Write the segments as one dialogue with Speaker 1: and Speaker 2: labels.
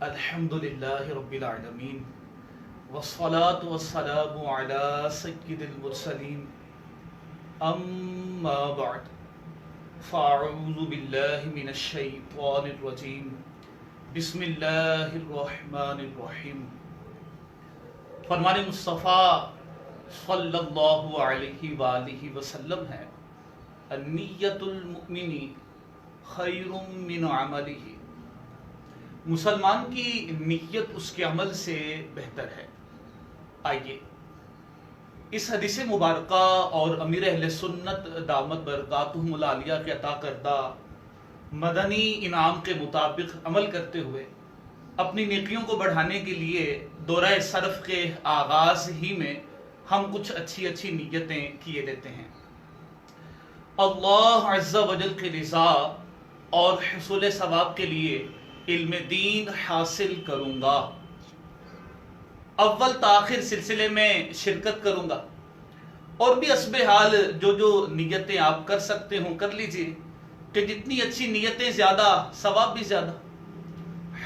Speaker 1: الحمدللہ رب العالمین والصلاة والسلام علی سید المرسلین اما بعد فاعوذ باللہ من الشیطان الرجیم بسم اللہ الرحمن الرحیم۔ فرمان مصطفیٰ صلی اللہ علیہ وآلہ وسلم ہے النیت المؤمن خیر من عملہ، مسلمان کی نیت اس کے عمل سے بہتر ہے۔ آئیے اس حدیث مبارکہ اور امیر اہل سنت دامت برکاتہم العالیہ کے عطا کردہ مدنی انعام کے مطابق عمل کرتے ہوئے اپنی نیکیوں کو بڑھانے کے لیے دورہ صرف کے آغاز ہی میں ہم کچھ اچھی نیتیں کیے لیتے ہیں۔ اللہ عز و جل کی رضا اور حصول ثواب کے لیے علم دین حاصل کروں گا، اول تاخیر سلسلے میں شرکت کروں گا، اور بھی حسب حال جو نیتیں آپ کر سکتے ہوں کر لیجئے، کہ جتنی اچھی نیتیں زیادہ ثواب بھی زیادہ۔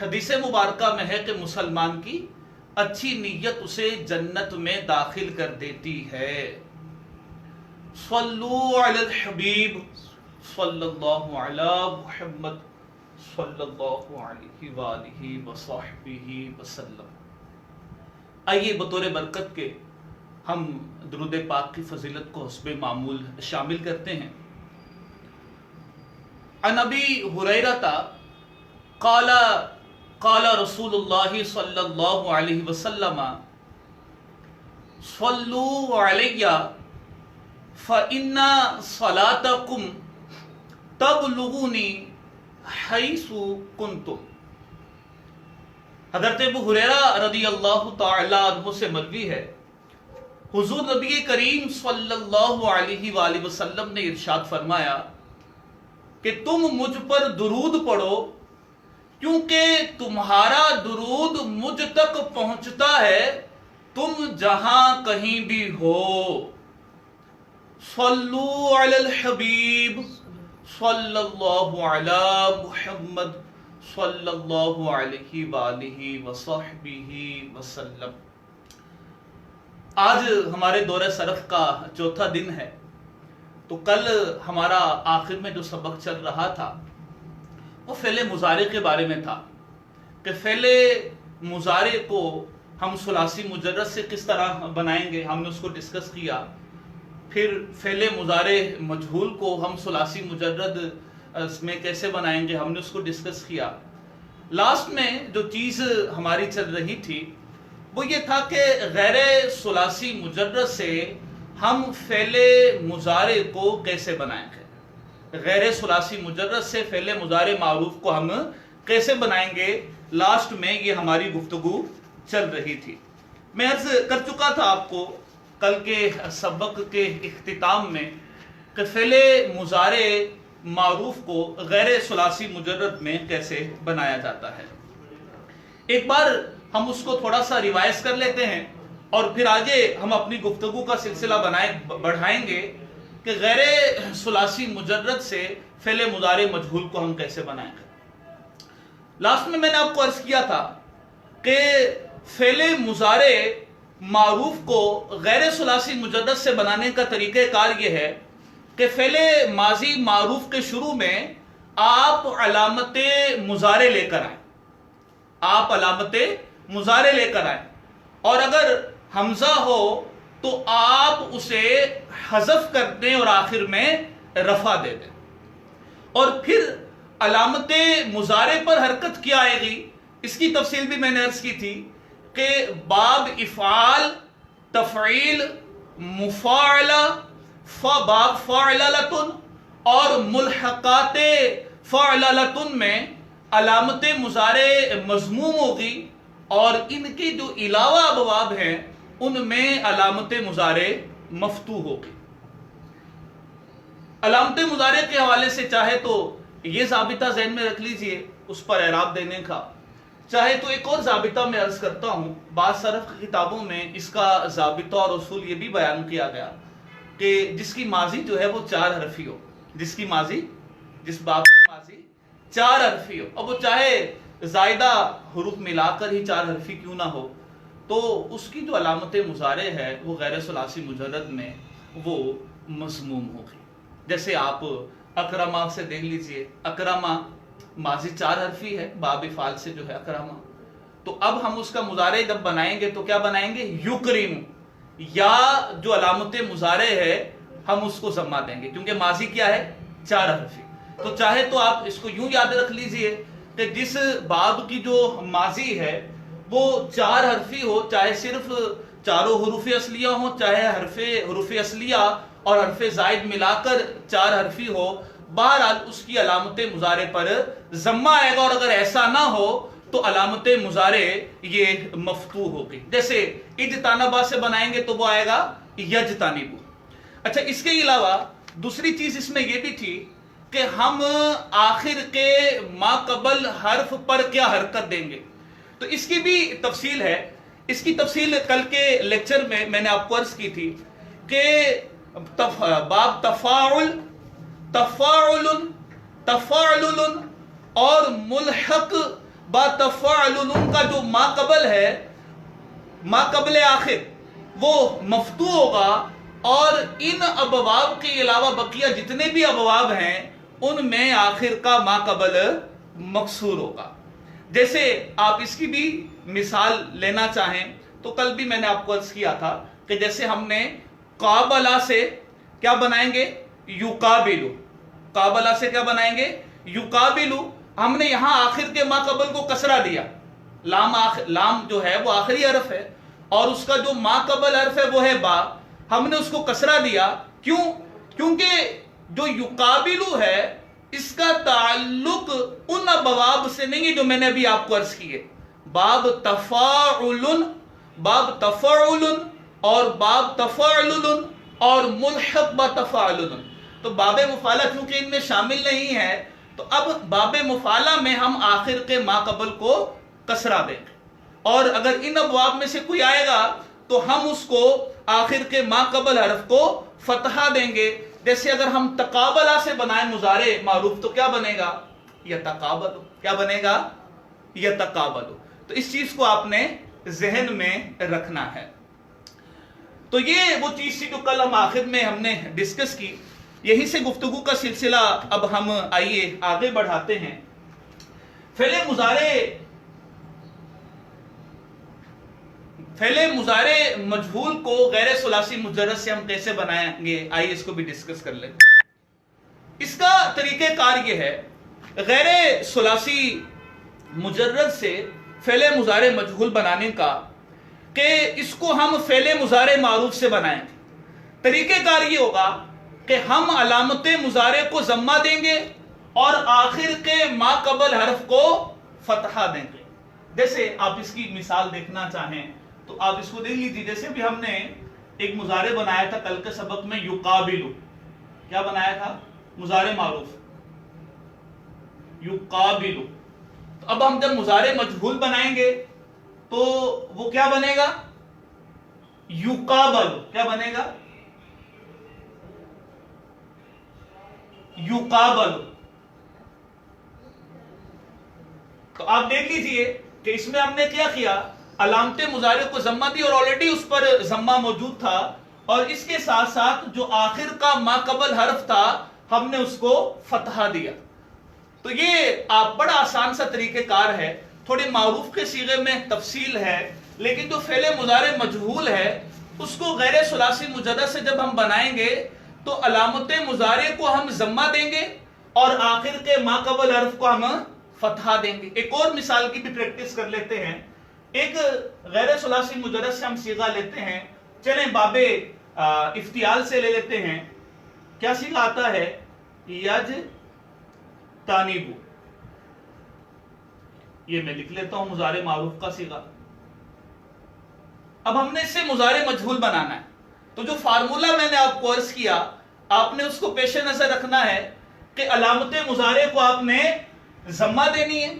Speaker 1: حدیث مبارکہ میں ہے کہ مسلمان کی اچھی نیت اسے جنت میں داخل کر دیتی ہے۔ صلو علی الحبیب صلی اللہ علی محمد صلی اللہ علیہ وآلہ وصحبہ وسلم۔ آئیے بطور برکت کے ہم درود پاک کی فضیلت کو حسب معمول شامل کرتے ہیں۔ عن ابی ہریرہ قال رسول اللہ صلی اللہ علیہ وسلم صلوا علی فإن صلاتکم تبلغنی حیث کنتم۔ حضرت ابو ہریرہ رضی اللہ تعالی عنہ سے مروی ہے، حضور نبی کریم صلی اللہ علیہ وآلہ وسلم نے ارشاد فرمایا کہ تم مجھ پر درود پڑھو کیونکہ تمہارا درود مجھ تک پہنچتا ہے تم جہاں کہیں بھی ہو۔ صلو علی الحبیب صلی اللہ علی محمد صلی اللہ علیہ وآلہ وصحبہ وسلم۔ آج ہمارے دورہ صرف کا چوتھا دن ہے، تو کل ہمارا آخر میں جو سبق چل رہا تھا وہ فعل مضارع کے بارے میں تھا، کہ فعل مضارع کو ہم ثلاثی مجرد سے کس طرح بنائیں گے، ہم نے اس کو ڈسکس کیا۔ پھر فعل مضارع مجہول کو ہم ثلاثی مجرد میں کیسے بنائیں گے، ہم نے اس کو ڈسکس کیا۔ لاسٹ میں جو چیز ہماری چل رہی تھی وہ یہ تھا کہ غیر ثلاثی مجرد سے ہم فعل مضارع کو کیسے بنائیں گے، غیر ثلاثی مجرد سے فعل مضارع معروف کو ہم کیسے بنائیں گے، لاسٹ میں یہ ہماری گفتگو چل رہی تھی۔ میں عرض کر چکا تھا آپ کو کل کے سبق کے اختتام میں کہ فعل مضارع معروف کو غیر ثلاثی مجرد میں کیسے بنایا جاتا ہے۔ ایک بار ہم اس کو تھوڑا سا ریوائز کر لیتے ہیں اور پھر آگے ہم اپنی گفتگو کا سلسلہ بڑھائیں گے کہ غیر ثلاثی مجرد سے فعل مضارع مجہول کو ہم کیسے بنائیں گے۔ لاسٹ میں نے آپ کو عرض کیا تھا کہ فعل مضارع معروف کو غیر ثلاثی مجرد سے بنانے کا طریقہ کار یہ ہے کہ فعل ماضی معروف کے شروع میں آپ علامت مضارع لے کر آئیں، آپ علامت مضارع لے کر آئیں، اور اگر حمزہ ہو تو آپ اسے حذف کر دیں اور آخر میں رفع دے دیں، اور پھر علامت مضارع پر حرکت کیا آئے گی، اس کی تفصیل بھی میں نے عرض کی تھی کہ باب افعال، تفعیل، مفاعلہ، باب فاعللتن اور ملحقات فاعللتن میں علامت مضارع مضموم ہوگی، اور ان کی جو علاوہ ابواب ہیں ان میں علامت مضارع مفتوح ہوگی۔ علامت مضارع کے حوالے سے چاہے تو یہ ضابطہ ذہن میں رکھ لیجئے اس پر اعراب دینے کا، چاہے تو ایک اور ضابطہ میں عرض کرتا ہوں۔ بعض صرف کی کتابوں میں اس کا ضابطہ اور اصول یہ بھی بیان کیا گیا کہ جس کی ماضی جو ہے وہ 4 حرفی ہو، جس کی ماضی، جس باب کی ماضی 4 حرفی ہو، اب وہ چاہے زائدہ حروف ملا کر ہی چار حرفی کیوں نہ ہو تو اس کی جو علامت مضارع ہے وہ غیر ثلاثی مجرد میں وہ مضموم ہوگی. جیسے آپ اکرما سے دیکھ لیجئے, اکرما ماضی چار حرفی ہے, باب فعل سے جو ہے اکرما, تو اب ہم اس کا مضارع جب بنائیں گے تو کیا بنائیں گے؟ یکرم, یا جو علامت مضارع ہے ہم اس کو ضمہ دیں گے کیونکہ ماضی کیا ہے؟ چار حرفی. تو چاہے تو آپ اس کو یوں یاد رکھ لیجئے کہ جس باب کی جو ماضی ہے وہ چار حرفی ہو, چاہے صرف چاروں حروف اصلیہ ہوں, چاہے حروف اصلیہ اور حرف زائد ملا کر چار حرفی ہو, بہرحال اس کی علامت مضارع پر ضمہ آئے گا, اور اگر ایسا نہ ہو تو علامت مضارع یہ مفتوح ہوگی. جیسے اجتنبا سے بنائیں گے تو وہ آئے گا یجتنبو. اچھا, اس کے علاوہ دوسری چیز اس میں یہ بھی تھی کہ ہم آخر کے ما قبل حرف پر کیا حرکت دیں گے, تو اس کی بھی تفصیل ہے. اس کی تفصیل کل کے لیکچر میں نے آپ کو عرض کی تھی کہ باب تفاعل, تفاعل اور ملحق با تفاعل کا جو ما قبل ہے, ما قبل آخر وہ مفتوح ہوگا, اور ان ابواب کے علاوہ بقیہ جتنے بھی ابواب ہیں ان میں آخر کا ما قبل مکسور ہوگا. جیسے آپ اس کی بھی مثال لینا چاہیں تو کل بھی میں نے آپ کو عرض کیا تھا کہ جیسے ہم نے قابلہ سے کیا بنائیں گے؟ یقابلو. قابلہ سے کیا بنائیں گے؟ یقابلو. ہم نے یہاں آخر کے ما قبل کو کسرہ دیا, لام جو ہے وہ آخری حرف ہے اور اس کا جو ما قبل حرف ہے وہ ہے با, ہم نے اس کو کسرہ دیا. کیوں؟ کیونکہ جو یقابلو ہے اس کا تعلق ان ابواب سے نہیں ہے جو میں نے ابھی آپ کو عرض کیے, باب تفاعل اور باب تفاعل اور ملحق با تفاعل. تو باب مفعلہ چونکہ ان میں شامل نہیں ہے تو اب باب مفعلہ میں ہم آخر کے ما قبل کو کسرہ دیں گے, اور اگر ان ابواب میں سے کوئی آئے گا تو ہم اس کو آخر کے ما قبل حرف کو فتحہ دیں گے. جیسے اگر ہم تقابلہ سے بنائیں مضارع معروف تو کیا بنے گا؟ یتقابلو. کیا بنے گا؟ یتقابلو. تو اس چیز کو آپ نے ذہن میں رکھنا ہے. تو یہ وہ چیز تھی جو کل ہم آخر میں ہم نے ڈسکس کی. یہی سے گفتگو کا سلسلہ اب ہم آئیے آگے بڑھاتے ہیں. فعل مضارع مجہول کو غیر ثلاثی مجرد سے ہم کیسے بنائیں گے, آئیے اس کو بھی ڈسکس کر لیں. اس کا طریقہ کار یہ ہے, غیر ثلاثی مجرد سے فعل مضارع مجہول بنانے کا کہ اس کو ہم فعل مضارع معروف سے بنائیں گے. طریقہ کار یہ ہوگا کہ ہم علامت مضارع کو ضمہ دیں گے اور آخر کے ما قبل حرف کو فتحہ دیں گے. جیسے آپ اس کی مثال دیکھنا چاہیں تو آپ اس کو دیکھ لیجیے. جیسے بھی ہم نے ایک مضارع بنایا تھا کل کے سبق میں, یقابلو. کیا بنایا تھا؟ مضارع معروف یقابلو. تو اب ہم جب مضارع مجہول بنائیں گے تو وہ کیا بنے گا؟ یقابلو. کیا بنے گا؟ یقابلو. تو آپ دیکھ لیجئے کہ اس میں ہم نے کیا کیا, علامت مضارع کو ضمہ دی اور آلریڈی اس پر ضمہ موجود تھا, اور اس کے ساتھ ساتھ جو آخر کا ما قبل حرف تھا ہم نے اس کو فتحہ دیا. تو یہ آپ بڑا آسان سا طریقہ کار ہے. تھوڑی معروف کے صیغے میں تفصیل ہے, لیکن جو فعل مضارع مجہول ہے اس کو غیر ثلاثی مجرد سے جب ہم بنائیں گے تو علامت مضارع کو ہم ضمہ دیں گے اور آخر کے ما قبل حرف کو ہم فتحہ دیں گے. ایک اور مثال کی بھی پریکٹس کر لیتے ہیں. ایک غیر ثلاثی مجرد سے ہم صیغہ لیتے ہیں. چلیں باب افتعال سے لے لیتے ہیں. کیا صیغہ آتا ہے؟ یج تانیبو. یہ میں لکھ لیتا ہوں مضارع معروف کا صیغہ. اب ہم نے اس سے مضارع مجہول بنانا ہے, تو جو فارمولہ میں نے آپ کو عرض کیا آپ نے اس کو پیش نظر رکھنا ہے کہ علامت مضارع کو آپ نے ضمہ دینی ہے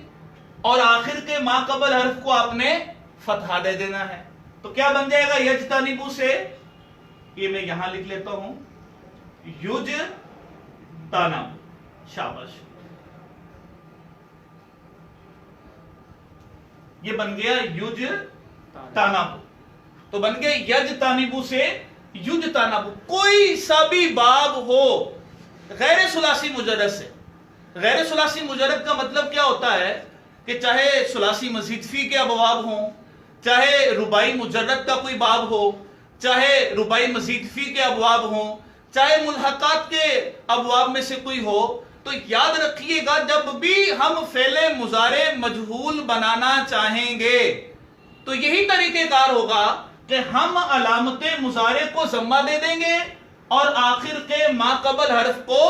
Speaker 1: اور آخر کے ما قبل حرف کو آپ نے فتحہ دے دینا ہے. تو کیا بن جائے گا یجتنبو سے؟ یہ میں یہاں لکھ لیتا ہوں یجتنبو. شاباش. یہ بن گیا یج تانابو. تو بن گیا یج تانبو سے یج تانبو. کوئی سا بھی باب ہو غیر ثلاثی مجرد سے. غیر ثلاثی مجرد کا مطلب کیا ہوتا ہے کہ چاہے ثلاثی مزید فی کے ابواب ہوں، چاہے رباعی مجرد کا کوئی باب ہو، چاہے رباعی مزید فی کے ابواب ہوں، چاہے ملحقات کے ابواب میں سے کوئی ہو، تو یاد رکھیے گا جب بھی ہم فعل مضارع مجہول بنانا چاہیں گے تو یہی طریقہ کار ہوگا کہ ہم علامت مضارع کو ضمہ دے دیں گے اور آخر کے ما قبل حرف کو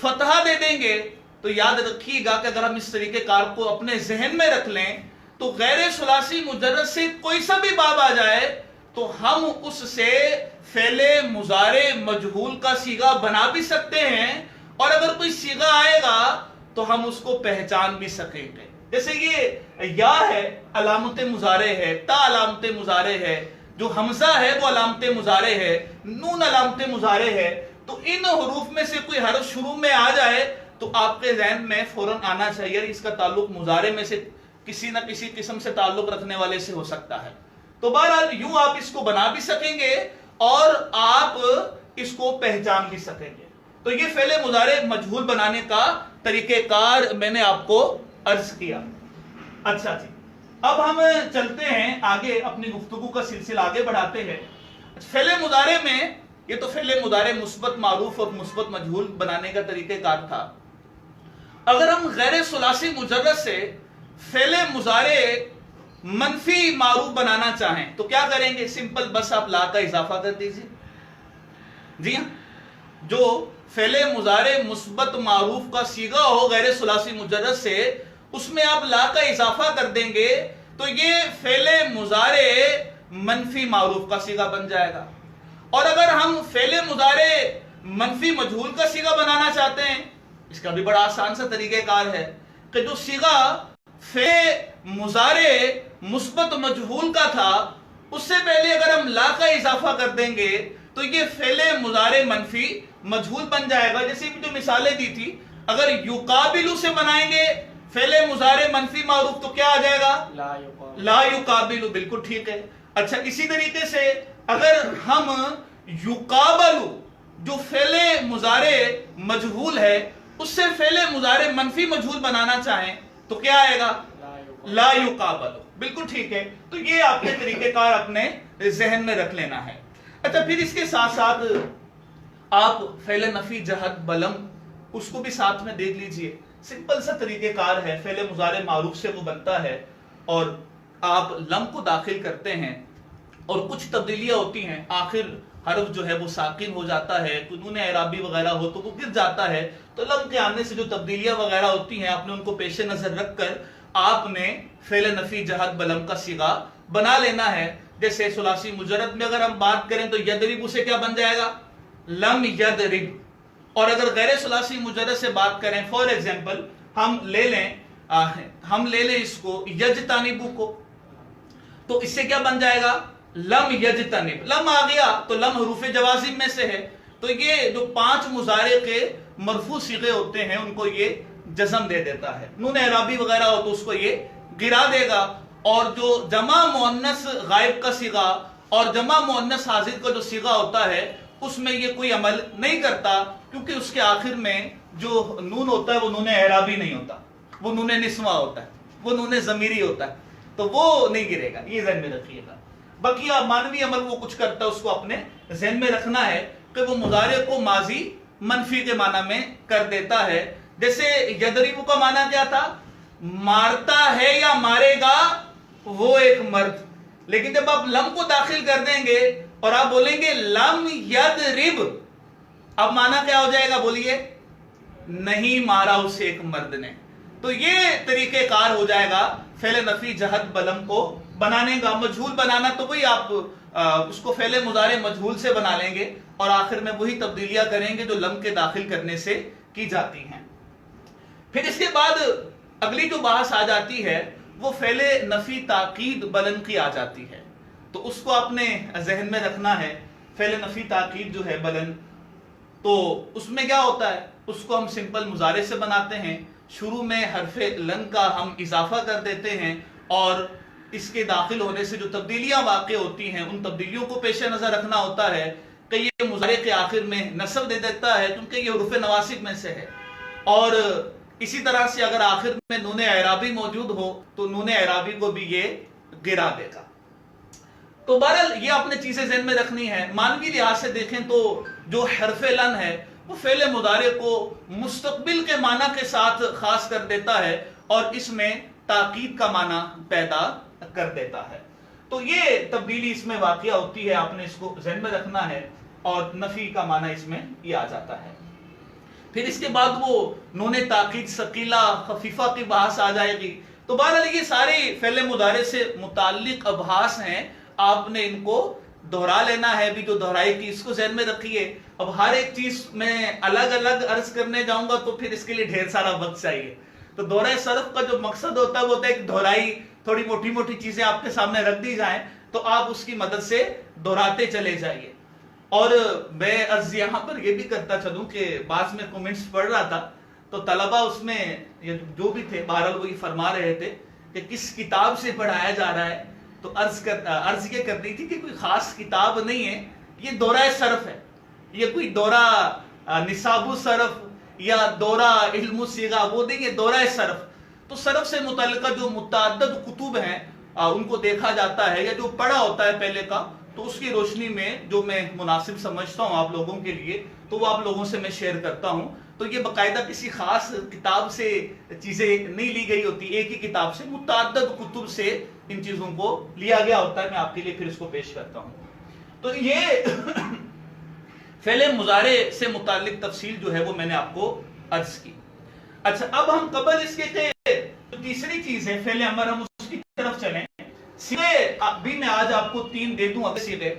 Speaker 1: فتحہ دے دیں گے. تو یاد رکھیے گا کہ اگر ہم اس طریقہ کار کو اپنے ذہن میں رکھ لیں تو غیر ثلاثی مجرد سے کوئی سا بھی باب آ جائے تو ہم اس سے فعل مضارع مجہول کا صیغہ بنا بھی سکتے ہیں، اور اگر کوئی صیغہ آئے گا تو ہم اس کو پہچان بھی سکیں گے. جیسے یہ یا ہے علامت مضارع ہے، تا علامت مضارع ہے، جو حمزہ ہے وہ علامت مضارع ہے، نون علامت مضارع ہے. تو ان حروف میں سے کوئی حرف شروع میں آ جائے تو آپ کے ذہن میں فوراً آنا چاہیے اس کا تعلق مضارع میں سے کسی نہ کسی قسم سے تعلق رکھنے والے سے ہو سکتا ہے. تو بہرحال یوں آپ اس کو بنا بھی سکیں گے اور آپ اس کو پہچان بھی سکیں گے. تو یہ فعل مضارع مجہول بنانے کا طریقہ کار میں نے آپ کو عرض کیا. اچھا جی، اب ہم چلتے ہیں آگے، اپنی گفتگو کا سلسلہ آگے بڑھاتے ہیں. فعل مضارع میں یہ تو فعل مضارع مثبت معروف اور مثبت مجہول بنانے کا طریقہ کار تھا. اگر ہم غیر ثلاثی مجرد سے فعل مضارع منفی معروف بنانا چاہیں تو کیا کریں گے؟ سمپل، بس آپ لا کا اضافہ کر دیجئے. جی ہاں، جو فعل مضارع مثبت معروف کا صیغہ ہو غیر ثلاثی مجرد سے، اس میں آپ لا کا اضافہ کر دیں گے تو یہ فعل مضارع منفی معروف کا صیغہ بن جائے گا. اور اگر ہم فعل مضارع منفی مجہول کا صیغہ بنانا چاہتے ہیں، اس کا بھی بڑا آسان سا طریقہ کار ہے کہ جو صیغہ فعل مضارع مثبت مجہول کا تھا اس سے پہلے اگر ہم لا کا اضافہ کر دیں گے تو یہ فعل مضارع منفی مجہول بن جائے گا. جیسے جو مثالیں دی تھی، اگر یقابلو سے بنائیں گے فعل مضارع منفی معروف تو کیا آ جائے گا؟ لا یقابلو. بالکل ٹھیک ہے. اچھا، اسی طریقے سے اگر ہم یقابلو جو فعل مضارع مجہول ہے اس سے فعل مضارع منفی مجہول بنانا چاہیں تو کیا آئے گا؟ لا یقابلو. بالکل ٹھیک ہے. تو یہ آپ نے طریقہ کار اپنے ذہن میں رکھ لینا ہے. اچھا، پھر اس کے ساتھ ساتھ آپ فعل نفی جہت بلم اس کو بھی ساتھ میں دیکھ لیجئے. سمپل سا طریقہ کار ہے، فعل مضارع معروف سے وہ بنتا ہے اور آپ لم کو داخل کرتے ہیں اور کچھ تبدیلیاں ہوتی ہیں. آخر حرف جو ہے وہ ساکن ہو جاتا ہے، نون اعرابی وغیرہ ہو تو وہ گر جاتا ہے. تو لم کے آنے سے جو تبدیلیاں وغیرہ ہوتی ہیں آپ نے ان کو پیش نظر رکھ کر آپ نے فعل نفی جہت بلم کا صیغہ بنا لینا ہے. جیسے ثلاثی مجرد میں اگر ہم بات کریں تو یدرب سے کیا بن جائے گا؟ لم یدرب. اور اگر غیر ثلاثی مجرد سے بات کریں، فور ایگزامپل ہم لے لیں اس کو یجتنبو کو، تو اس سے کیا بن جائے گا؟ لم یجتنب. لم آ گیا تو لم حروف جوازم میں سے ہے، تو یہ جو 5 مضارع کے مرفوع صیغے ہوتے ہیں ان کو یہ جزم دے دیتا ہے. نون اعرابی وغیرہ ہو تو اس کو یہ گرا دے گا. اور جو جمع مؤنث غائب کا صیغہ اور جمع مؤنث حاضر کا جو صیغہ ہوتا ہے اس میں یہ کوئی عمل نہیں کرتا، کیونکہ اس کے آخر میں جو نون ہوتا ہے وہ نون اعرابی نہیں ہوتا، وہ نون نسواں ہوتا ہے، وہ نون ضمیری ہوتا ہے، تو وہ نہیں گرے گا. یہ ذہن میں رکھیے گا. باقی مانوی عمل وہ کچھ کرتا ہے اس کو اپنے ذہن میں رکھنا ہے کہ وہ مضارع کو ماضی منفی کے معنی میں کر دیتا ہے. جیسے یدربو کا معنی کیا تھا؟ مارتا ہے یا مارے گا وہ ایک مرد. لیکن جب آپ لم کو داخل کر دیں گے اور آپ بولیں گے لم یدرب، اب معنی کیا ہو جائے گا؟ بولیے، نہیں مارا اسے ایک مرد نے. تو یہ طریقہ کار ہو جائے گا فعل نفی جہت بلم کو بنانے کا. مجہول بنانا تو وہی آپ اس کو فعل مضارع مجہول سے بنا لیں گے اور آخر میں وہی تبدیلیاں کریں گے جو لم کے داخل کرنے سے کی جاتی ہیں. پھر اس کے بعد اگلی جو بحث آ جاتی ہے وہ فعل نفی تاکید بلن کی آ جاتی ہے. تو اس کو آپ نے ذہن میں رکھنا ہے. فعل نفی تاکید جو ہے بلن، تو اس میں کیا ہوتا ہے؟ اس کو ہم سمپل مضارع سے بناتے ہیں. شروع میں حرف لن کا ہم اضافہ کر دیتے ہیں اور اس کے داخل ہونے سے جو تبدیلیاں واقع ہوتی ہیں ان تبدیلیوں کو پیش نظر رکھنا ہوتا ہے کہ یہ مضارع کے آخر میں نصب دے دیتا ہے کیونکہ یہ حروف نواسب میں سے ہے، اور اسی طرح سے اگر آخر میں نون اعرابی موجود ہو تو نون اعرابی کو بھی یہ گرا دے گا۔ تو بہرحال یہ اپنے چیزیں ذہن میں رکھنی ہے۔ مانوی لحاظ سے دیکھیں تو جو حرف لن ہے وہ فعل مضارع کو مستقبل کے معنی کے ساتھ خاص کر دیتا ہے اور اس میں تاکید کا معنی پیدا کر دیتا ہے۔ تو یہ تبدیلی اس میں واقع ہوتی ہے، آپ نے اس کو ذہن میں رکھنا ہے، اور نفی کا معنی اس میں یہ آ جاتا ہے۔ پھر اس کے بعد وہ نون تاکید ثقیلہ خفیفہ کی بحث آ جائے گی۔ تو بہرحال یہ سارے فعل مضارع سے متعلق ابحاث ہیں، آپ نے ان کو دہرا لینا ہے بھی، جو دہرائی کی اس کو ذہن میں رکھیے۔ اب ہر ایک چیز میں الگ الگ عرض کرنے جاؤں گا تو پھر اس کے لیے ڈھیر سارا وقت چاہیے۔ تو دورہ صرف کا جو مقصد ہوتا ہے وہ ہوتا ہے کہ دہرائی، تھوڑی موٹی موٹی چیزیں آپ کے سامنے رکھ دی جائیں تو آپ اس کی مدد سے دہراتے چلے جائیے۔ اور میں عرض یہاں پر یہ بھی کرتا چلوں کہ بعض میں کومنٹس پڑھ رہا تھا تو طلبہ اس میں جو بھی تھے بہرحال وہ یہ فرما رہے تھے کہ کس کتاب سے پڑھایا جا رہا ہے، تو عرض یہ کرنی تھی کہ کوئی خاص کتاب نہیں ہے، یہ دورہ صرف ہے، یہ کوئی دورہ نصاب صرف یا دورہ علم صیغہ وہ نہیں ہے، دورہ صرف۔ تو صرف سے متعلقہ جو متعدد کتب ہیں ان کو دیکھا جاتا ہے، یا جو پڑھا ہوتا ہے پہلے کا، تو اس کی روشنی میں جو میں مناسب سمجھتا ہوں آپ لوگوں کے لیے تو وہ آپ لوگوں سے میں شیئر کرتا ہوں۔ تو یہ باقاعدہ کسی خاص کتاب سے چیزیں نہیں لی گئی ہوتی، ایک ہی کتاب سے متعدد کتب سے ان چیزوں کو لیا گیا ہوتا ہے۔ میں آپ کے لیے پھر اس کو پیش کرتا ہوں۔ تو یہ فعل مضارع سے متعلق تفصیل جو ہے وہ میں نے آپ کو عرض کی۔ اچھا، اب ہم قبل اس کے تیسری چیز ہے فعل امر، ہم اس کی طرف چلیں۔ سیغے بھی میں آج آپ کو 3 دے دوں، اگلے سیغے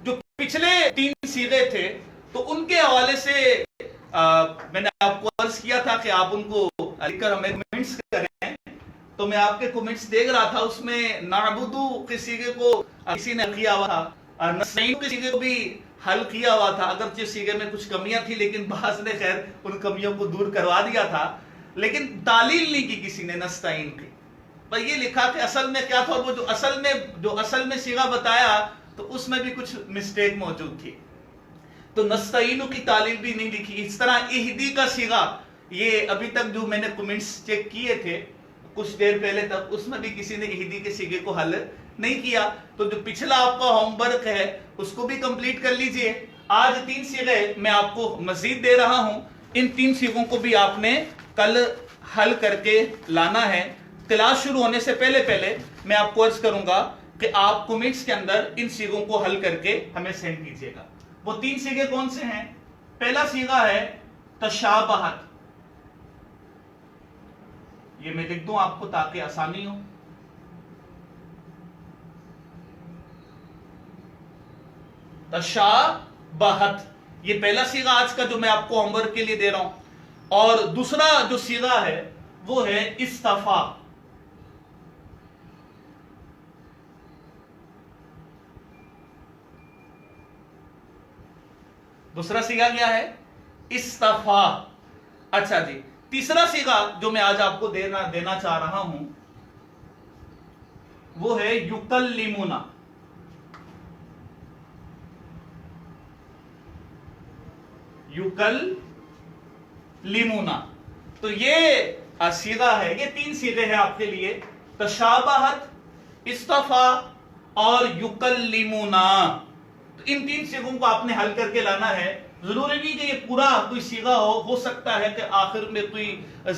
Speaker 1: جو پچھلے 3 سیغے تھے تو ان کے حوالے سے میں نے آپ کو عرض کیا تھا کہ آپ ان کو لکھ کر ہمیں کمنٹس کریں۔ تو میں آپ کے کمنٹس دیکھ رہا تھا، اس میں نعبدو کے سیغے کو کسی نے کیا ہوا تھا، نستعین کے سیغے کو بھی حل کیا ہوا تھا، اگرچہ سیغے میں کچھ کمیاں تھی لیکن بعض نے خیر ان کمیوں کو دور کروا دیا تھا، لیکن تعلیل نہیں کی کسی نے نستعین کی۔ پر یہ لکھا کہ اصل میں کیا تھا، اور وہ جو اصل میں سیغہ بتایا تو اس میں بھی کچھ مسٹیک موجود تھی، تو نستعین کی تعلیل بھی نہیں لکھی۔ اس طرح اہدی کا سیغہ، یہ ابھی تک جو میں نے کمنٹس چیک کیے تھے کچھ دیر پہلے تک، اس میں بھی کسی نے اہدی کے سیغے کو حل نہیں کیا۔ تو جو پچھلا آپ کا ہوم ورک ہے اس کو بھی کمپلیٹ کر لیجئے۔ آج 3 سیغے میں آپ کو مزید دے رہا ہوں، ان 3 سیغوں کو بھی آپ نے کل حل کر کے لانا ہے۔ کلاس شروع ہونے سے پہلے میں آپ کو عرض کروں گا کہ آپ کمنٹس کے اندر ان سیغوں کو حل کر کے ہمیں سینڈ کیجئے گا۔ وہ 3 سیغے کون سے ہیں؟ پہلا سیغہ ہے تشابہت، یہ میں لکھ دوں آپ کو تاکہ آسانی ہو۔ تشابہت، یہ پہلا سیغہ آج کا جو میں آپ کو ہوم ورک کے لیے دے رہا ہوں۔ اور دوسرا جو سیغہ ہے وہ ہے استفا۔ دوسرا سیغہ کیا ہے؟ استفا۔ اچھا جی، تیسرا سیغہ جو میں آج آپ کو دینا چاہ رہا ہوں وہ ہے یکلمنا۔ یکلمنا، تو یہ سیغہ ہے، یہ 3 سیغے ہیں آپ کے لیے، تشابہت، استفا اور یکلمنا۔ تو ان 3 سیغوں کو آپ نے حل کر کے لانا ہے۔ ضروری نہیں کہ یہ پورا کوئی سیغہ ہو سکتا ہے کہ آخر میں کوئی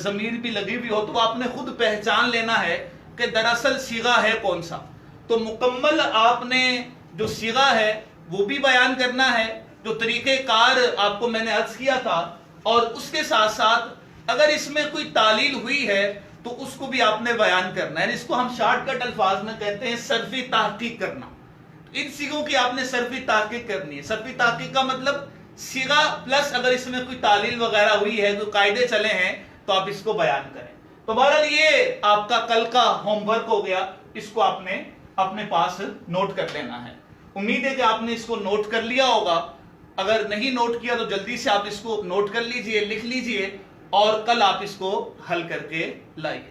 Speaker 1: ضمیر بھی لگی ہوئی ہو، تو آپ نے خود پہچان لینا ہے کہ دراصل سیغہ ہے کون سا۔ تو مکمل آپ نے جو سیغہ ہے وہ بھی بیان کرنا ہے، جو طریقہ کار آپ کو میں نے عرض کیا تھا، اور اس کے ساتھ ساتھ اگر اس میں کوئی تعلیل ہوئی ہے تو اس کو بھی آپ نے بیان کرنا ہے۔ اس کو ہم شارٹ کٹ الفاظ میں کہتے ہیں صرفی تحقیق کرنا۔ ان سیغوں کی آپ نے صرفی تحقیق کرنی ہے۔ صرفی تحقیق کا مطلب سیغہ پلس اگر اس میں کوئی تعلیل وغیرہ ہوئی ہے، جو قاعدے چلے ہیں، تو آپ اس کو بیان کریں۔ تو بہرحال یہ آپ کا کل کا ہوم ورک ہو گیا، اس کو آپ نے اپنے پاس نوٹ کر لینا ہے۔ امید ہے کہ آپ نے اس کو نوٹ کر لیا ہوگا، اگر نہیں نوٹ کیا تو جلدی سے آپ اس کو نوٹ کر لیجئے، لکھ لیجئے، اور کل آپ اس کو حل کر کے لائیے۔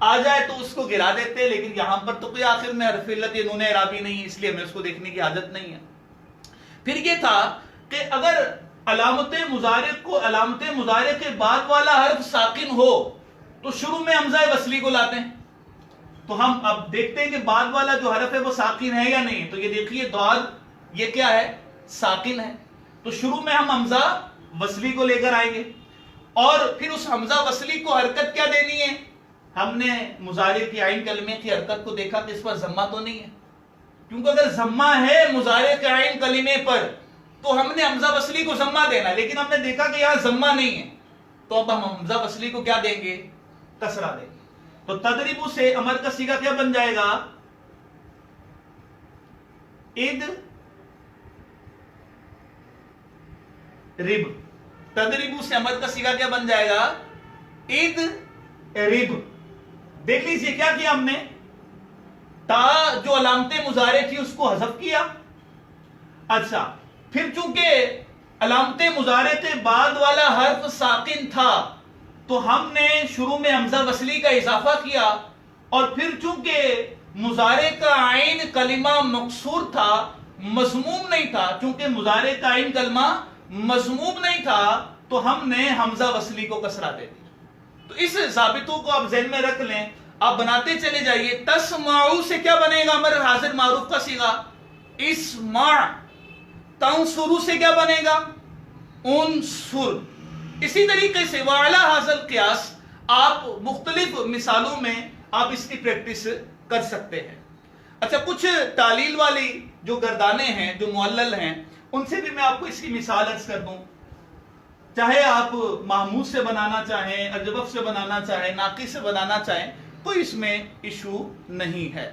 Speaker 1: آ جائے تو اس کو گرا دیتے ہیں، لیکن یہاں پر تو کوئی آخر میں حرف علت یا نون اعرابی نہیں ہے، اس لیے ہمیں اس کو دیکھنے کی حاجت نہیں ہے۔ پھر یہ تھا کہ اگر علامت مضارع کے بعد والا حرف ساکن ہو تو شروع میں حمزہ وصلی کو لاتے ہیں۔ تو ہم اب دیکھتے ہیں کہ بعد والا جو حرف ہے وہ ساکن ہے یا نہیں۔ تو یہ دیکھیے ضاد یہ کیا ہے؟ ساکن ہے، تو شروع میں ہم حمزہ وصلی کو لے کر آئیں گے، اور پھر اس حمزہ وصلی کو حرکت کیا دینی ہے؟ ہم نے مضارع کی عین کلمے کی حرکت کو دیکھا کہ اس پر ضمہ تو نہیں ہے، کیونکہ اگر ضمہ ہے مضارع کے عین کلمے پر تو ہم نے حمزہ وصلی کو ضمہ دینا، لیکن ہم نے دیکھا کہ یہاں ضمہ نہیں ہے، تو اب ہم حمزہ وصلی کو کیا دیں گے؟ کسرہ دیں گے۔ تو تدریبو سے امر کا صیغہ کیا بن جائے گا؟ اد رب۔ تدریبو سے امر کا صیغہ کیا بن جائے گا؟ اد رب۔ دیکھ لیجئے کیا کیا ہم نے؟ تا جو علامت مضارع تھی اس کو حذف کیا۔ اچھا، پھر چونکہ علامت مضارع کے بعد والا حرف ساکن تھا تو ہم نے شروع میں حمزہ وصلی کا اضافہ کیا، اور پھر چونکہ مضارع کا عین کلمہ مکسور تھا، مضموم نہیں تھا، چونکہ مضارع کا عین کلمہ مضموم نہیں تھا تو ہم نے حمزہ وصلی کو کسرہ دے دیا۔ تو اس ضابطوں کو آپ ذہن میں رکھ لیں، آپ بناتے چلے جائیے۔ تسمعو سے کیا بنے گا امر حاضر معروف کا صیغہ؟ اسمع۔ تنصرو سے کیا بنے گا؟ انصر۔ اسی طریقے سے وعلی حاصل قیاس آپ مختلف مثالوں میں آپ اس کی پریکٹس کر سکتے ہیں۔ اچھا، کچھ تعلیل والی جو گردانے ہیں، جو معلل ہیں، ان سے بھی میں آپ کو اس کی مثال عرض کر دوں۔ چاہے آپ محمود سے بنانا چاہیں، اجوف سے بنانا چاہیں، ناقص سے بنانا چاہیں، کوئی اس میں ایشو نہیں ہے۔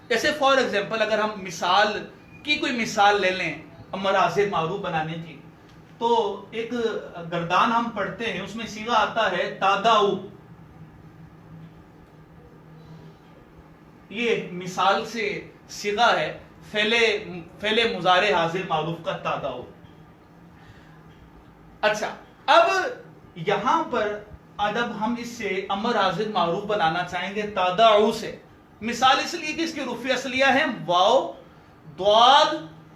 Speaker 1: جیسے فار ایگزامپل اگر ہم مثال کی کوئی مثال لے لیں امر حاضر معروف بنانے کی، تو ایک گردان ہم پڑھتے ہیں، اس میں صیغہ آتا ہے تاداؤ۔ یہ مثال سے صیغہ ہے فعل مضارع حاضر معروف کا تاداؤ۔ اچھا، اب یہاں پر ادب ہم اس سے امر حاضر معروف بنانا چاہیں گے تاداؤ سے۔ مثال اس لیے کہ اس کی حروف اصلیہ ہیں واو، ضاد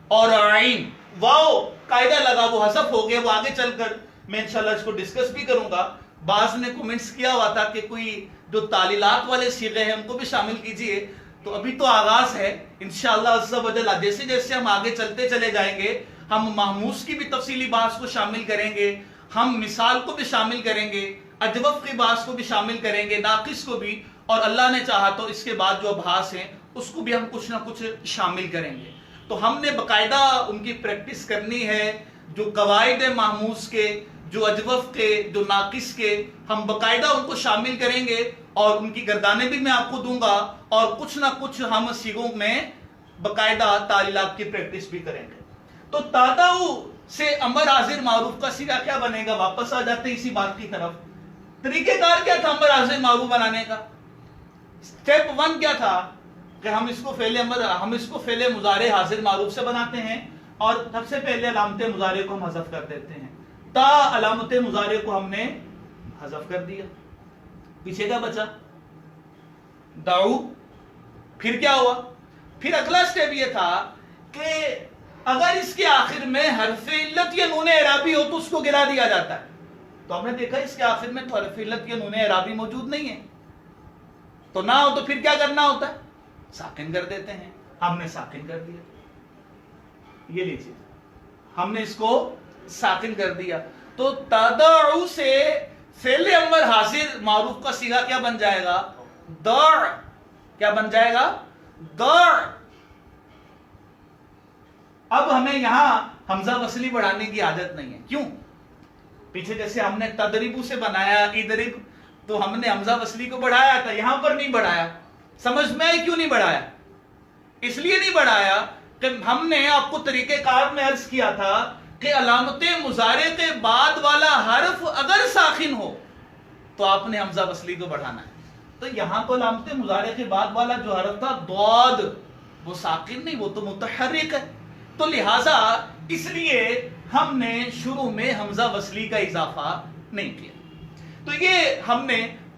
Speaker 1: اور عین۔ واو قاعدہ لگا، وہ حذف ہو گیا، وہ آگے چل کر میں انشاءاللہ اس کو ڈسکس بھی کروں گا۔ بعض نے کومنٹس کیا ہوا تھا کہ کوئی جو تعلیلات والے صیغے ہیں ان کو بھی شامل کیجئے، تو ابھی تو آغاز ہے انشاءاللہ عز و جل۔ جیسے جیسے ہم آگے چلتے چلے جائیں گے، ہم محموس کی بھی تفصیلی بحث کو شامل کریں گے، ہم مثال کو بھی شامل کریں گے، اجوف کی بحث کو بھی شامل کریں گے، ناقص کو بھی، اور اللہ نے چاہا تو اس کے بعد جو ابحاث ہیں اس کو بھی ہم کچھ نہ کچھ شامل کریں گے۔ تو ہم نے باقاعدہ ان کی پریکٹس کرنی ہے، جو قواعد محموس کے، جو اجوف کے، جو ناقص کے، ہم باقاعدہ ان کو شامل کریں گے، اور ان کی گردانے بھی میں آپ کو دوں گا، اور کچھ نہ کچھ ہم صیغوں میں باقاعدہ تعلیلات کی پریکٹس بھی کریں گے۔ تو تاداؤ سے امر حاضر معروف کا صیغہ کیا بنے گا؟ واپس آ جاتے ہیں اسی بات کی طرف۔ طریقہ کار کیا تھا امر حاضر معروف بنانے کا؟ سٹیپ 1 کیا تھا کہ ہم اس کو فعل مضارع حاضر معروف سے بناتے ہیں، اور سب سے پہلے علامت مضارع کو ہم حذف کر دیتے ہیں۔ تا علامت مضارع کو ہم نے حذف کر دیا، پیچھے کیا بچا؟ داؤ۔ پھر کیا ہوا؟ پھر اگلا سٹیپ یہ تھا کہ اگر اس کے آخر میں حرف علت یا نون اعرابی ہو تو اس کو گرا دیا جاتا ہے۔ تو ہم نے دیکھا اس کے آخر میں تو حرف علت یا نون اعرابی موجود نہیں ہے، تو نہ ہو تو پھر کیا کرنا ہوتا ہے؟ ساکن کر دیتے ہیں۔ ہم نے ساکن کر دیا، یہ لیجیے، ہم نے اس کو ساکن کر دیا۔ تو تاداؤ سے فعل امر حاضر معروف کا صیغہ کیا بن جائے گا؟ دع۔ کیا بن جائے گا؟ دع۔ اب ہمیں یہاں حمزہ وصلی بڑھانے کی عادت نہیں ہے۔ کیوں؟ پیچھے جیسے ہم نے تدریبو سے بنایا ادرب، تو ہم نے حمزہ وصلی کو بڑھایا تھا، یہاں پر نہیں بڑھایا۔ سمجھ میں کیوں نہیں بڑھایا؟ اس لیے نہیں بڑھایا کہ ہم نے آپ کو طریقہ کار میں عرض کیا تھا کہ علامت مضارع کے بعد والا حرف اگر ساکن ہو تو آپ نے حمزہ وصلی کو بڑھانا ہے۔ تو یہاں تو علامت مضارع کے بعد والا جو حرف تھا ضاد، وہ ساکن نہیں، وہ تو متحرک ہے، تو لہٰذا اس لیے ہم نے شروع میں حمزہ وصلی کا اضافہ نہیں کیا۔ تو یہ ہم نے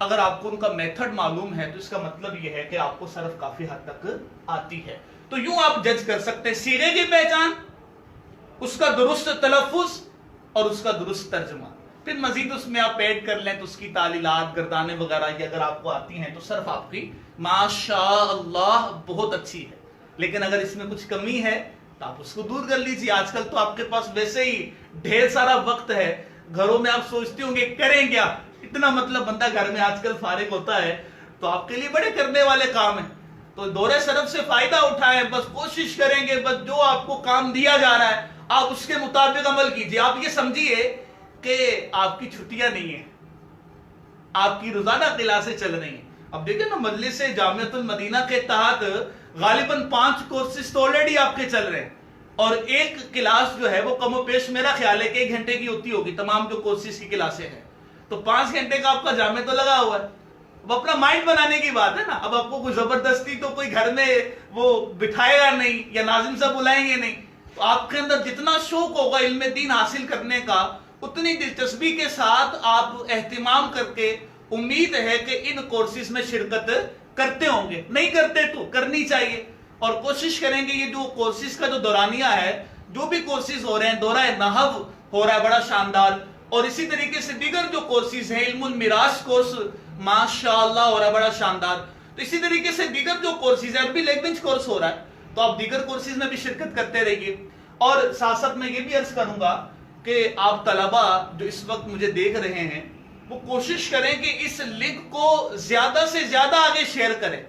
Speaker 1: اگر آپ کو ان کا میتھڈ معلوم ہے تو اس کا مطلب یہ ہے کہ آپ کو صرف کافی حد تک آتی ہے. تو یوں آپ جج کر سکتے ہیں صیغے کی پہچان، اس کا درست تلفظ اور اس کا درست ترجمہ. پھر مزید اس میں آپ ایڈ کر لیں تو اس کی تعلیلات گردانے وغیرہ یہ اگر آپ کو آتی ہیں تو صرف آپ کی ماشاء اللہ بہت اچھی ہے. لیکن اگر اس میں کچھ کمی ہے تو آپ اس کو دور کر لیجیے. آج کل تو آپ کے پاس ویسے ہی ڈھیر سارا وقت ہے، گھروں میں آپ سوچتے ہوں گے کریں کیا، اتنا مطلب بندہ گھر میں آج کل فارغ ہوتا ہے تو آپ کے لیے بڑے کرنے والے کام ہیں. تو دورہ صرف سے فائدہ اٹھائیں، بس کوشش کریں گے بس جو آپ کو کام دیا جا رہا ہے آپ اس کے مطابق عمل کیجئے. آپ یہ سمجھیے کہ آپ کی چھٹیاں نہیں ہیں، آپ کی روزانہ کلاسیں چل رہی ہیں. اب دیکھیں نا مجلس جامعۃ المدینہ کے تحت غالباً 5 کورسز تو آلریڈی آپ کے چل رہے ہیں، اور ایک کلاس جو ہے وہ کم و بیش میرا خیال ہے کہ 1 گھنٹے کی ہوتی ہوگی. تمام جو کورسز کی کلاسیں ہیں تو 5 گھنٹے کا آپ کا جامع تو لگا ہوا ہے. اب اپنا مائنڈ بنانے کی بات ہے نا. اب آپ کو کوئی زبردستی تو کوئی گھر میں وہ بٹھائے گا نہیں یا ناظم صاحب بلائیں گے نہیں. تو آپ کے اندر جتنا شوق ہوگا علم دین حاصل کرنے کا اتنی دلچسپی کے ساتھ آپ اہتمام کر کے امید ہے کہ ان کورسز میں شرکت کرتے ہوں گے. نہیں کرتے تو کرنی چاہیے، اور کوشش کریں گے یہ جو کورسز کا جو دورانیہ ہے، جو بھی کورسز ہو رہے ہیں، دورہ نحو ہو رہا ہے بڑا شاندار، اور اسی طریقے سے دیگر جو کورسز ہیں، علم المیراث کورس ماشاءاللہ ہو رہا ہے بڑا شاندار. تو اسی طریقے سے دیگر جو کورسز ہیں، عربی لینگویج کورس ہو رہا ہے تو آپ دیگر کورسز میں بھی شرکت کرتے رہیے. اور ساتھ ساتھ میں یہ بھی عرض کروں گا کہ آپ طلبہ جو اس وقت مجھے دیکھ رہے ہیں وہ کوشش کریں کہ اس لنک کو زیادہ سے زیادہ آگے شیئر کریں،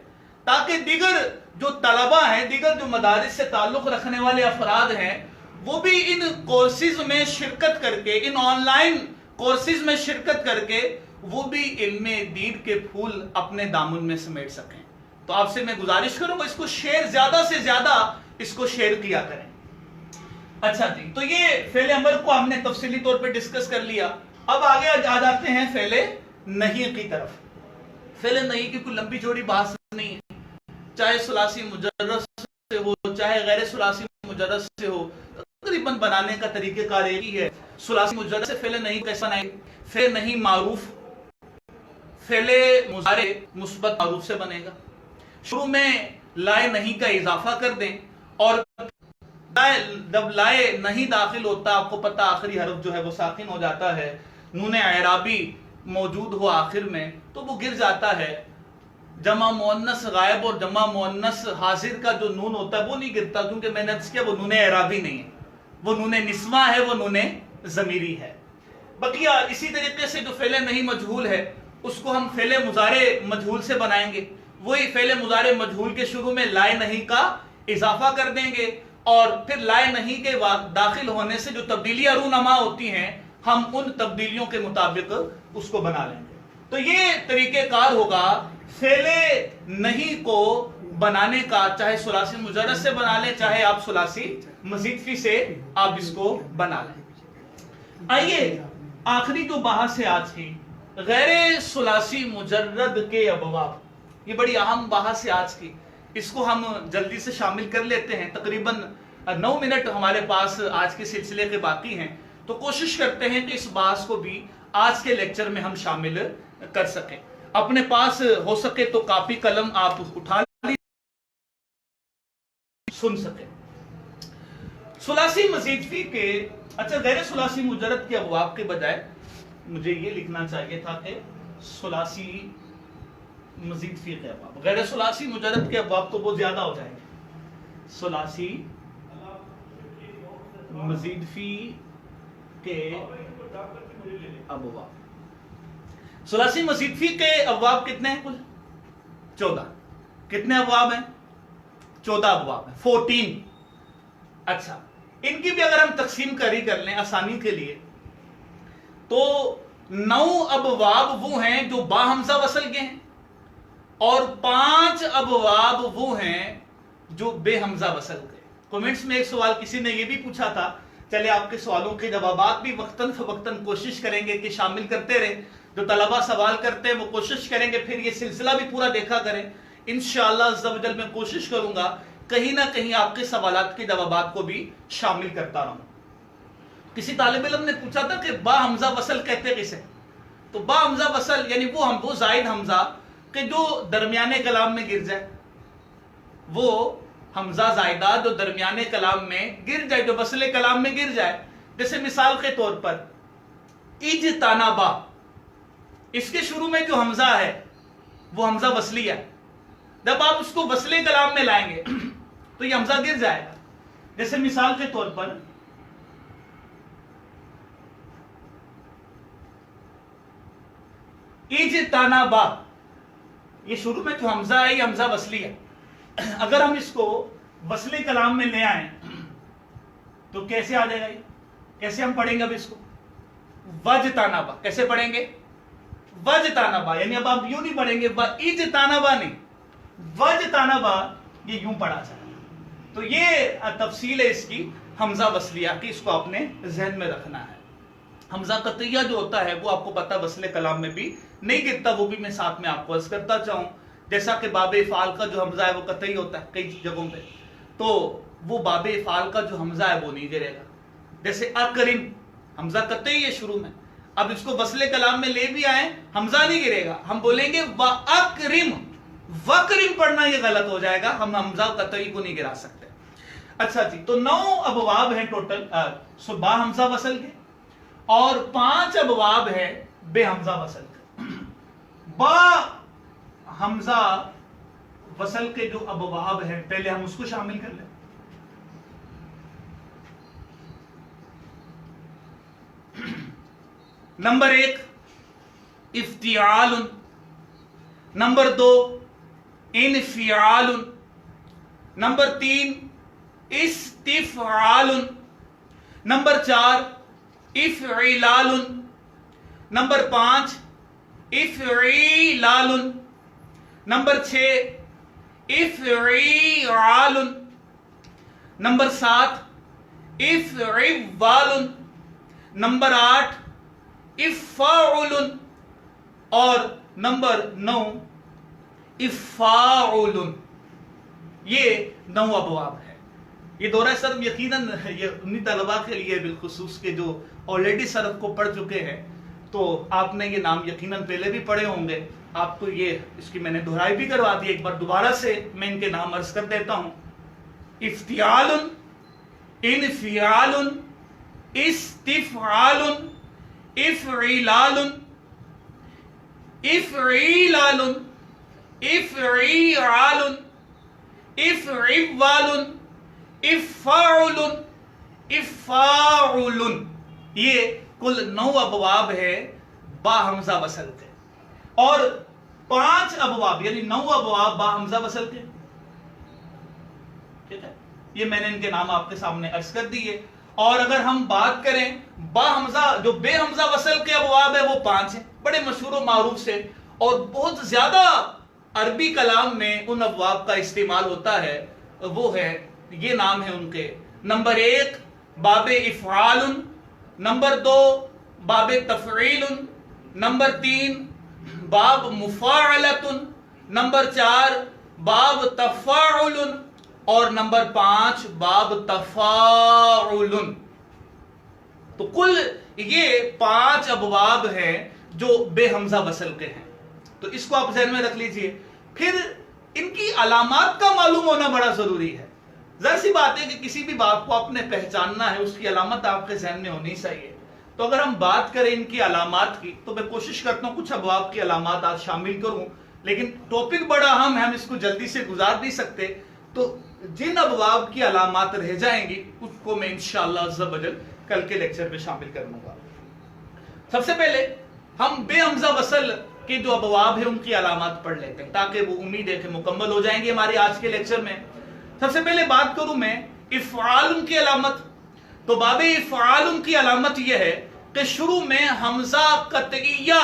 Speaker 1: تاکہ دیگر جو طلبہ ہیں، دیگر جو مدارس سے تعلق رکھنے والے افراد ہیں، وہ بھی ان کورسز میں شرکت کر کے، ان آن لائن کورسز میں شرکت کر کے وہ بھی علم دین کے پھول اپنے دامن میں سمیٹ سکیں. تو آپ سے میں گزارش کروں گا اس کو شیئر زیادہ سے زیادہ اس کو شیئر کیا کریں. اچھا جی، تو یہ فعل امر کو ہم نے تفصیلی طور پہ ڈسکس کر لیا. اب آگے آ جاتے ہیں فعل نہیں کی طرف. فعل نہیں کی کوئی لمبی چوڑی بحث نہیں ہے، چاہے ثلاثی مجرد سے ہو چاہے غیر ثلاثی مجرد سے ہو، تقریباً بنانے کا طریقہ کار ایک ہی ہے. ثلاثی مجرد سے فعل نہیں کیسے بنائیں گے؟ فعل نہیں معروف فعل مضارع مثبت معروف سے بنے گا. شروع میں لائے نہیں کا اضافہ کر دیں، اور جب لائے نہیں داخل ہوتا آپ کو پتہ آخری حرف جو ہے وہ ساکن ہو جاتا ہے، نون اعرابی موجود ہو آخر میں تو وہ گر جاتا ہے. جمع مؤنث غائب اور جمع مؤنث حاضر کا جو نون ہوتا ہے وہ نہیں گرتا، کیونکہ میں نے عرض کیا وہ نون اعرابی نہیں ہے، وہ نون نسواں ہے، وہ نون ضمیری ہے. بقیہ اسی طریقے سے جو فعل نہیں مجہول ہے اس کو ہم فعل مضارع مجہول سے بنائیں گے. وہی فعل مضارع مجہول کے شروع میں لائے نہیں کا اضافہ کر دیں گے، اور پھر لائے نہیں کے داخل ہونے سے جو تبدیلیاں رونما ہوتی ہیں ہم ان تبدیلیوں کے مطابق اس کو بنا لیں گے. تو یہ طریقہ کار ہوگا فعل نہیں کو بنانے کا، چاہے ثلاثی مجرد سے بنا لیں چاہے آپ ثلاثی مزید فی سے آپ اس کو بنا لیں. آئیے آخری جو بحث ہے آج کی، غیر ثلاثی مجرد کے ابواب. یہ بڑی اہم بحث ہے آج کی، اس کو ہم جلدی سے شامل کر لیتے ہیں. تقریباً 9 منٹ ہمارے پاس آج کے سلسلے کے باقی ہیں، تو کوشش کرتے ہیں کہ اس بحث کو بھی آج کے لیکچر میں ہم شامل کر سکیں. اپنے پاس ہو سکے تو کاپی قلم آپ اٹھا لیجیے، سن سکیں. ثلاثی مزید فی کے، اچھا غیر ثلاثی مجرد کے ابواب کے بجائے مجھے یہ لکھنا چاہیے تھا کہ ثلاثی مزید فی کے ابواب. غیر ثلاثی مجرد کے ابواب تو بہت زیادہ ہو جائیں گے. ثلاثی مزید فی کے ابواب. ثلاثی مزید فی کے ابواب کتنے ہیں؟ کل 14. کتنے ابواب ہیں؟ 14 ابواب ہیں، 14. اچھا، ان کی بھی اگر ہم تقسیم کر لیں آسانی کے لیے تو 9 ابواب وہ ہیں جو با حمزہ وصل کے ہیں، اور 5 ابواب وہ ہیں جو بے حمزہ وصل کے. کومنٹس میں ایک سوال کسی نے یہ بھی پوچھا تھا، چلے آپ کے سوالوں کے جوابات بھی وقتاً فوقتاً کوشش کریں گے کہ شامل کرتے رہیں. جو طلبہ سوال کرتے ہیں وہ کوشش کریں گے پھر یہ سلسلہ بھی پورا دیکھا کریں. انشاءاللہ عز و جل میں کوشش کروں گا کہیں نہ کہیں آپ کے سوالات کے جوابات کو بھی شامل کرتا رہوں. کسی طالب علم نے پوچھا تھا کہ با حمزہ وصل کہتے کسے؟ تو با حمزہ وصل یعنی وہ زائد حمزہ کہ جو درمیانے کلام میں گر جائے، وہ حمزہ زائدہ جو درمیانے کلام میں گر جائے، جو وصل کلام میں گر جائے. جیسے مثال کے طور پر اجتنبا، اس کے شروع میں جو حمزہ ہے وہ حمزہ وصلی ہے. جب آپ اس کو وصل کلام میں لائیں گے تو یہ حمزہ گر جائے گا. جیسے مثال کے طور پر اجتنبا، یہ شروع میں جو حمزہ ہے یہ حمزہ وصلی ہے. اگر ہم اس کو وصل کلام میں لے آئیں تو کیسے آ جائے گا؟ یہ کیسے ہم پڑھیں گے اب اس کو؟ وجتنبا. کیسے پڑھیں گے؟ وجتنبا. یعنی اب آپ یوں نہیں پڑھیں گے اجتنبا نہیں، وجتنبا، یہ یوں پڑھا جائے. تو یہ تفصیل ہے اس کی حمزہ وصلیہ کی، اس کو آپ نے ذہن میں رکھنا ہے. حمزہ قطعیہ جو ہوتا ہے وہ آپ کو پتہ وصل کلام میں بھی نہیں گرتا، وہ بھی میں ساتھ میں آپ کو عرض کرتا چاہوں. جیسا کہ باب افعال کا جو حمزہ ہے وہ قطعی ہوتا ہے کئی جگہوں پہ، تو وہ باب افعال کا جو حمزہ ہے وہ نہیں گرے گا. جیسے اکرم، حمزہ قطعی ہے شروع میں، اب اس کو وصل کلام میں لے بھی آئیں حمزہ نہیں گرے گا، ہم بولیں گے وَأَكْرِمْ. وَأَكْرِمْ پڑھنا یہ غلط ہو جائے گا، ہم حمزہ قطعی کو نہیں گرا سکتے. اچھا جی، تو 9 ابواب ہیں ٹوٹل با حمزہ وصل کے، اور 5 ابواب ہیں بے حمزہ وصل کے. با حمزہ وصل کے جو ابواب ہیں پہلے ہم اس کو شامل کر لیں. نمبر 1 افتعال، نمبر 2 انفعال، نمبر 3 استفعال، نمبر 4 افعلال، نمبر 5 افعیلال، نمبر 6 افعیعال، نمبر 7 افعوال، نمبر 8 افاعل، اور نمبر 9 افاعل. یہ 9 ابواب ہے. یہ دورہ صرف یقیناً یہ انہی طلباء کے لیے بالخصوص کے جو آلریڈی صرف کو پڑھ چکے ہیں، تو آپ نے یہ نام یقیناً پہلے بھی پڑھے ہوں گے. آپ کو یہ اس کی میں نے دہرائی بھی کروا دی، ایک بار دوبارہ سے میں ان کے نام عرض کر دیتا ہوں. افتعال، انفعال، استفعال، افعلال، افعیلال، افعیعال، افعوال، افاعل، افاعل. یہ کل 9 ابواب ہے با حمزہ وصل کے، اور 5 ابواب یعنی 9 ابواب با حمزہ وصل کے. ٹھیک ہے، یہ میں نے ان کے نام آپ کے سامنے عرض کر دیے. اور اگر ہم بات کریں با حمزہ جو بے حمزہ وصل کے ابواب ہے وہ 5 ہیں، بڑے مشہور و معروف سے، اور بہت زیادہ عربی کلام میں ان ابواب کا استعمال ہوتا ہے. وہ ہے، یہ نام ہے ان کے. نمبر 1 باب افعال، نمبر 2 باب تفعیل، نمبر 3 باب مفاعلت، نمبر 4 باب تفاعل، اور نمبر 5 باب تفاعل. تو کل یہ 5 ابواب ہیں جو بے حمزہ وصل کے ہیں. تو اس کو آپ ذہن میں رکھ لیجئے. پھر ان کی علامات کا معلوم ہونا بڑا ضروری ہے. ظاہر سی بات ہے کہ کسی بھی بات کو آپ نے پہچاننا ہے، اس کی علامت آپ کے ذہن میں ہونی چاہیے. تو اگر ہم بات کریں ان کی علامات کی تو میں کوشش کرتا ہوں کچھ ابواب کی علامات آج شامل کروں، لیکن ٹاپک بڑا اہم ہے، ہم اس کو جلدی سے گزار نہیں سکتے. تو جن ابواب کی علامات رہ جائیں گی اس کو میں انشاءاللہ عز و جل کل کے لیکچر میں شامل کر لوں گا. سب سے پہلے ہم بے حمزہ وصل کے جو ابواب ہیں ان کی علامات پڑھ لیتے ہیں تاکہ وہ امید ہے کہ مکمل ہو جائیں گے ہمارے آج کے لیکچر میں. سب سے پہلے بات کروں میں افعال کی علامت. تو باب افعال کی علامت یہ ہے کہ شروع میں حمزہ قطعیہ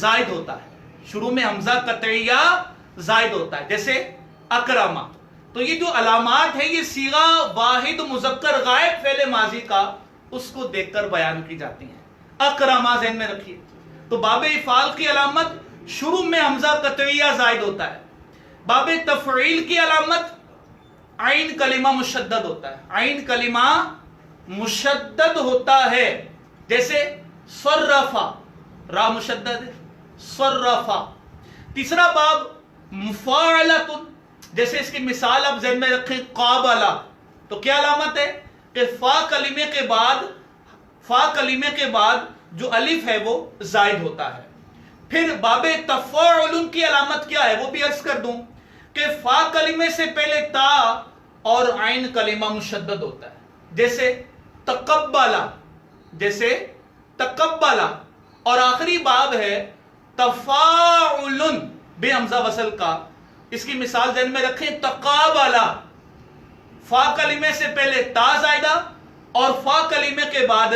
Speaker 1: زائد ہوتا ہے. شروع میں حمزہ قطعیہ زائد ہوتا ہے، جیسے اکرما. تو یہ جو علامات ہیں یہ صیغہ واحد مذکر غائب فعل ماضی کا اس کو دیکھ کر بیان کی جاتی ہیں. اکرما ذہن میں رکھیے. تو باب افعال کی علامت شروع میں حمزہ قطعیہ زائد ہوتا ہے. باب تفعیل کی علامت عین کلمہ مشدد ہوتا ہے. عین کلمہ مشدد ہوتا ہے، جیسے صرفا. را مشدد ہے، صرفا۔ تیسرا باب مفاعلۃ، جیسے اس کی مثال آپ ذہن میں رکھیں، قابلہ، تو کیا علامت ہے کہ فا کلمے کے بعد جو الف ہے وہ زائد ہوتا ہے۔ پھر باب تفاعل کی علامت کیا ہے وہ بھی عرض کر دوں کہ فا کلمے سے پہلے تا اور عین کلمہ مشدد ہوتا ہے، جیسے تقبلا، اور آخری باب ہے تفاعل بے حمزہ وصل کا، اس کی مثال ذہن میں رکھیں، تقابلا، فا کلمے سے پہلے تا زائدہ اور فا کلمے کے بعد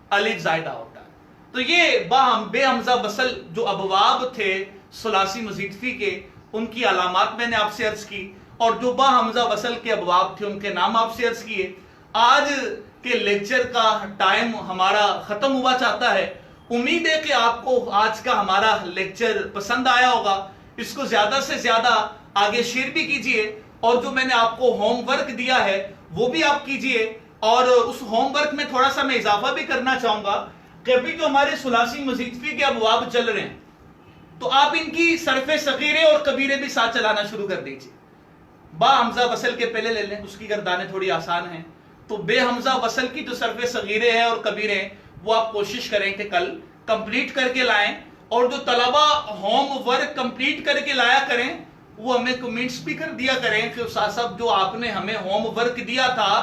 Speaker 1: الف زائدہ ہوتا ہے۔ تو یہ بے حمزہ وصل جو ابواب تھے ثلاثی مزید فی کے، ان کی علامات میں نے آپ سے عرض کی، اور جو با حمزہ وصل کے ابواب تھے ان کے نام آپ سے عرض کیے۔ آج کے لیکچر کا ٹائم ہمارا ختم ہوا چاہتا ہے۔ امید ہے کہ آپ کو آج کا ہمارا لیکچر پسند آیا ہوگا۔ اس کو زیادہ سے زیادہ آگے شیئر بھی کیجئے، اور جو میں نے آپ کو ہوم ورک دیا ہے وہ بھی آپ کیجئے۔ اور اس ہوم ورک میں تھوڑا سا میں اضافہ بھی کرنا چاہوں گا کہ ابھی جو ہمارے ثلاثی مزید فی کے ابواب چل رہے ہیں، تو آپ ان کی صرف صغیرے اور کبیرے بھی ساتھ چلانا شروع کر دیجئے۔ با حمزہ وصل کے پہلے لے لیں، اس کی گردانیں تھوڑی آسان ہیں، تو بے حمزہ وصل کی جو صرف صغیرے ہیں اور کبیرے ہیں وہ آپ کوشش کریں کہ کل کمپلیٹ کر کے لائیں، اور جو طلبہ ہوم ورک کمپلیٹ کر کے لایا کریں وہ ہمیں کمنٹس بھی کر دیا کریں کہ استاد صاحب جو آپ نے ہمیں ہوم ورک دیا تھا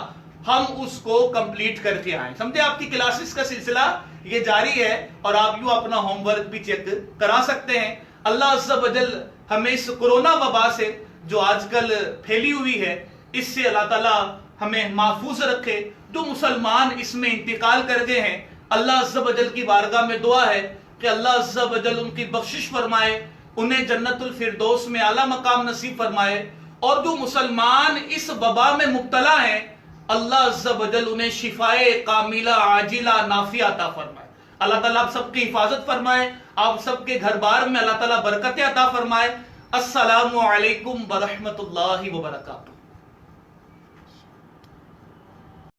Speaker 1: ہم اس کو کمپلیٹ کر کے آئیں۔ سمجھے، آپ کی کلاسز کا سلسلہ یہ جاری ہے، اور آپ یوں اپنا ہوم ورک بھی چیک کرا سکتے ہیں۔ اللہ عز و جل ہمیں اس کرونا وبا سے جو آج کل پھیلی ہوئی ہے، اس سے اللہ تعالیٰ ہمیں محفوظ رکھے۔ جو مسلمان اس میں انتقال کر گئے ہیں، اللہ عز و جل کی بارگاہ میں دعا ہے کہ اللہ عز و جل ان کی بخشش فرمائے، انہیں جنت الفردوس میں اعلیٰ مقام نصیب فرمائے، اور جو مسلمان اس وبا میں مبتلا ہیں اللہ عز و جل انہیں شفائے کاملہ عاجلہ نافعہ عطا فرمائے۔ اللہ تعالیٰ آپ سب کی حفاظت فرمائے، آپ سب کے گھر بار میں اللہ تعالیٰ برکتیں عطا فرمائے۔ السلام علیکم ورحمۃ اللہ وبرکاتہ۔